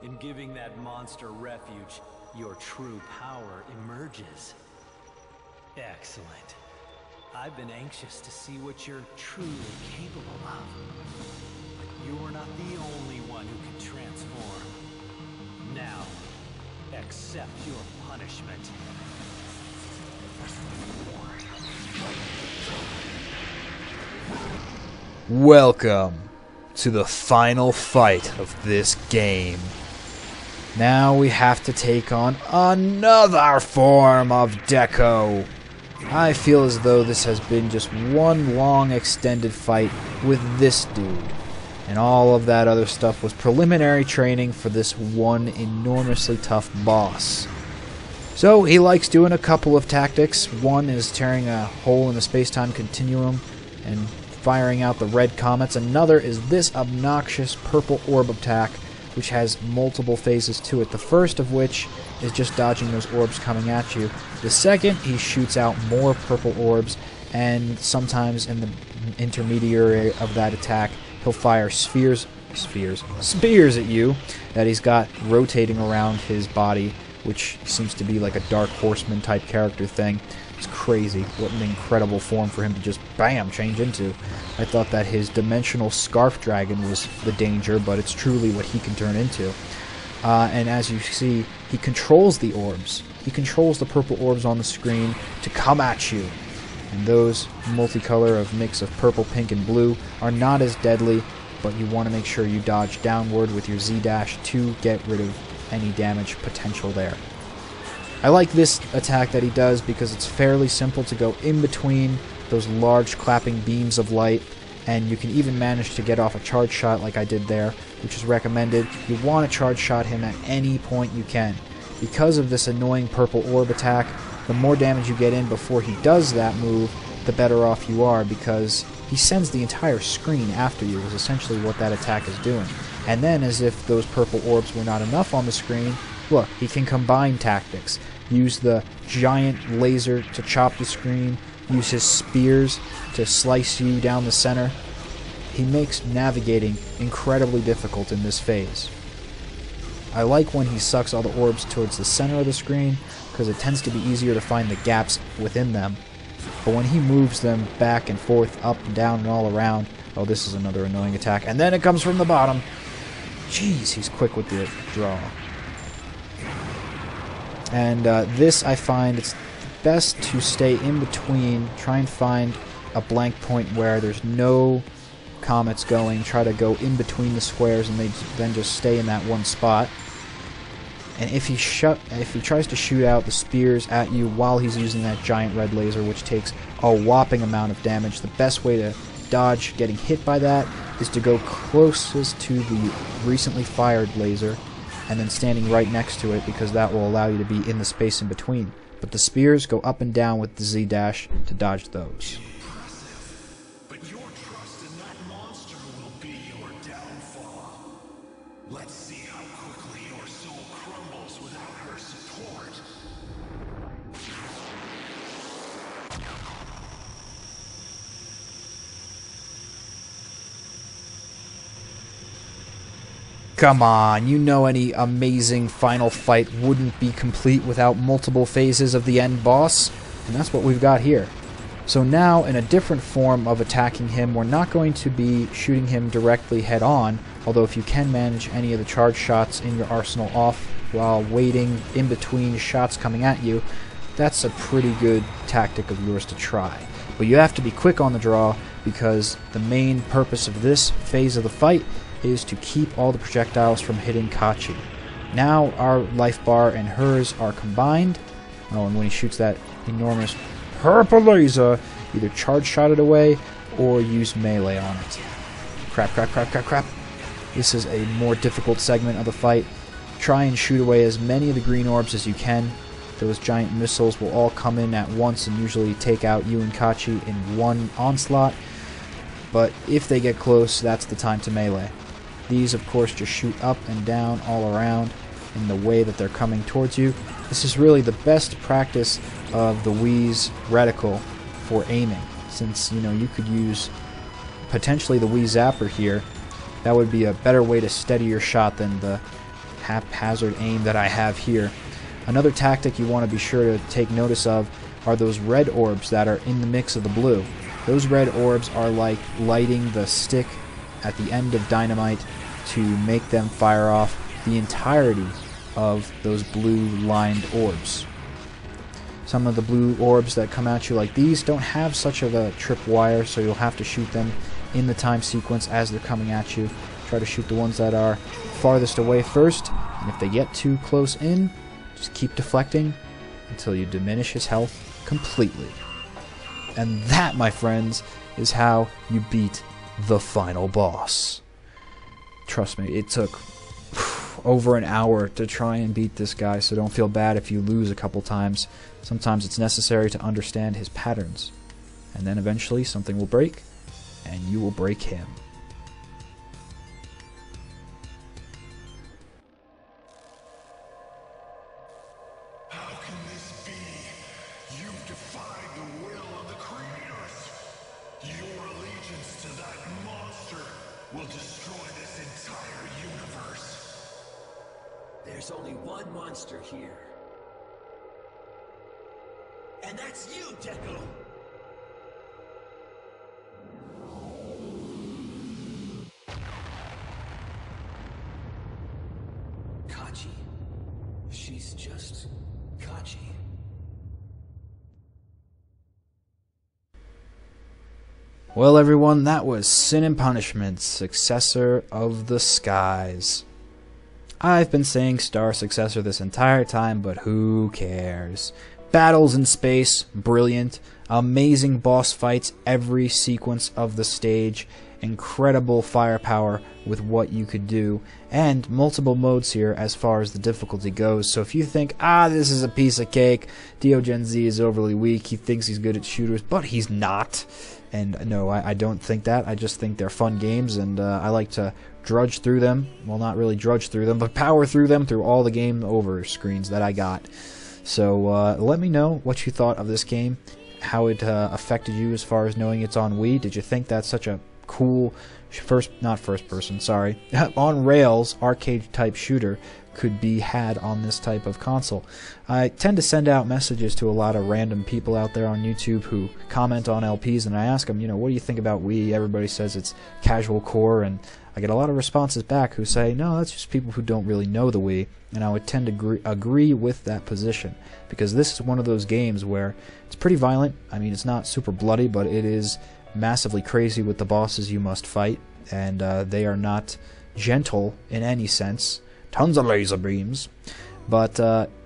In giving that monster refuge, your true power emerges. Excellent. I've been anxious to see what you're truly capable of. But you're not the only one who can transform. Now, accept your punishment. Welcome to the final fight of this game. Now we have to take on another form of Deco. I feel as though this has been just one long extended fight with this dude. And all of that other stuff was preliminary training for this one enormously tough boss. So he likes doing a couple of tactics. One is tearing a hole in the space-time continuum and firing out the red comets. Another is this obnoxious purple orb attack, which has multiple phases to it. The first of which is just dodging those orbs coming at you. The second, he shoots out more purple orbs, and sometimes in the intermediary of that attack, he'll fire spears at you that he's got rotating around his body, which seems to be like a Dark Horseman type character thing. It's crazy. What an incredible form for him to just, bam, change into. I thought that his dimensional scarf dragon was the danger, but it's truly what he can turn into. And as you see, he controls the orbs. He controls the purple orbs on the screen to come at you. And those multicolor of mix of purple, pink, and blue are not as deadly, but you want to make sure you dodge downward with your Z-dash to get rid of any damage potential there. I like this attack that he does because it's fairly simple to go in between those large clapping beams of light, and you can even manage to get off a charge shot like I did there, which is recommended. You want to charge shot him at any point you can. Because of this annoying purple orb attack, the more damage you get in before he does that move, the better off you are, because he sends the entire screen after you, is essentially what that attack is doing. And then, as if those purple orbs were not enough on the screen, look, he can combine tactics. Use the giant laser to chop the screen, use his spears to slice you down the center. He makes navigating incredibly difficult in this phase. I like when he sucks all the orbs towards the center of the screen, because it tends to be easier to find the gaps within them. But when he moves them back and forth, up and down and all around, oh, this is another annoying attack. And then it comes from the bottom. Jeez, he's quick with the draw. And this, I find it's best to stay in between, try and find a blank point where there's no comets going, try to go in between the squares and then just stay in that one spot. And if he tries to shoot out the spears at you while he's using that giant red laser, which takes a whopping amount of damage, the best way to dodge getting hit by that is to go closest to the recently fired laser and then standing right next to it, because that will allow you to be in the space in between. But the spears go up and down with the Z-dash to dodge those. Impressive, but your trust in that monster will be your downfall. Let's see how quickly your soul crumbles without her support. Come on, you know any amazing final fight wouldn't be complete without multiple phases of the end boss, and that's what we've got here. So now, in a different form of attacking him, we're not going to be shooting him directly head-on, although if you can manage any of the charge shots in your arsenal off while waiting in between shots coming at you, that's a pretty good tactic of yours to try. But you have to be quick on the draw, because the main purpose of this phase of the fight is to keep all the projectiles from hitting Kachi. Now our life bar and hers are combined. Oh, and when he shoots that enormous purple laser, either charge shot it away or use melee on it. Crap, crap, crap, crap, crap. This is a more difficult segment of the fight. Try and shoot away as many of the green orbs as you can. Those giant missiles will all come in at once and usually take out you and Kachi in one onslaught. But if they get close, that's the time to melee. These, of course, just shoot up and down all around in the way that they're coming towards you. This is really the best practice of the Wii's reticle for aiming, since, you know, you could use potentially the Wii Zapper here That would be a better way to steady your shot than the haphazard aim that I have here. Another tactic you want to be sure to take notice of are those red orbs that are in the mix of the blue. Those red orbs are like lighting the stick at the end of dynamite to make them fire off the entirety of those blue lined orbs. Some of the blue orbs that come at you like these don't have such of a tripwire, so you'll have to shoot them in the time sequence as they're coming at you. Try to shoot the ones that are farthest away first, and if they get too close in, just keep deflecting until you diminish his health completely. And that, my friends, is how you beat the final boss. Trust me, it took over an hour to try and beat this guy, so don't feel bad if you lose a couple times. Sometimes it's necessary to understand his patterns. And then eventually something will break, and you will break him. How can this be? You've defied the will of the creators. Your allegiance to that monster will destroy this entire universe. There's only one monster here. And that's you, Deco! Kachi. She's just Kachi. Well, everyone, that was Sin and Punishment, Successor of the Skies. I've been saying Star Successor this entire time, but who cares? Battles in space, brilliant. Amazing boss fights every sequence of the stage. Incredible firepower with what you could do. And multiple modes here as far as the difficulty goes. So if you think, this is a piece of cake, DeoGenZ is overly weak, he thinks he's good at shooters, but he's not. And no, I don't think that. I just think they're fun games, and I like to drudge through them. Well, not really drudge through them, but power through them through all the game over screens that I got. So let me know what you thought of this game, how it affected you as far as knowing it's on Wii. Did you think that's such a cool on rails arcade type shooter could be had on this type of console? I tend to send out messages to a lot of random people out there on YouTube who comment on LPs, and I ask them, what do you think about Wii? Everybody says it's casual core, and I get a lot of responses back who say, no, that's just people who don't really know the Wii, and I would tend to agree with that position, because this is one of those games where it's pretty violent. I mean, it's not super bloody, but it is massively crazy with the bosses you must fight, and they are not gentle in any sense. Tons of laser beams. But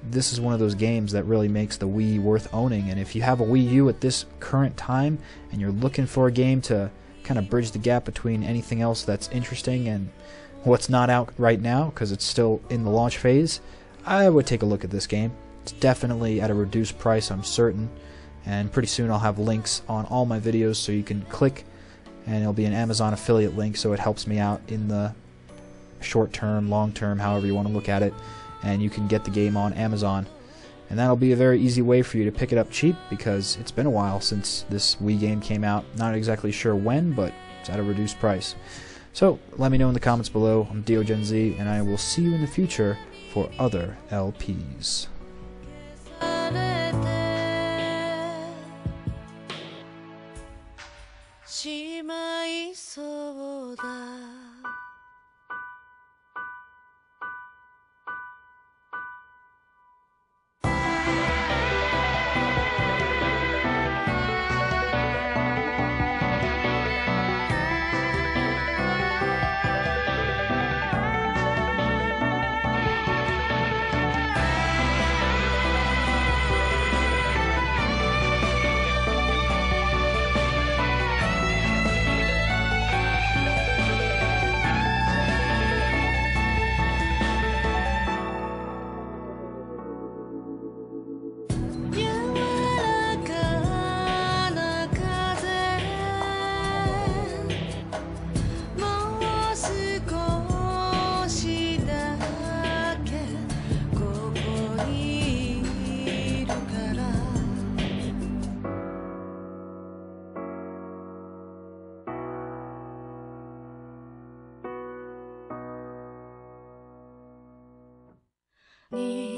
this is one of those games that really makes the Wii worth owning, and if you have a Wii U at this current time and you're looking for a game to kind of bridge the gap between anything else that's interesting and what's not out right now, because it's still in the launch phase, I would take a look at this game. It's definitely at a reduced price, I'm certain, and pretty soon I'll have links on all my videos so you can click, and it'll be an Amazon affiliate link, so it helps me out in the short term, long term, however you want to look at it, and you can get the game on Amazon. And that'll be a very easy way for you to pick it up cheap, because it's been a while since this Wii game came out. Not exactly sure when, but it's at a reduced price. So let me know in the comments below. I'm DeoGenZ, and I will see you in the future for other LPs. 你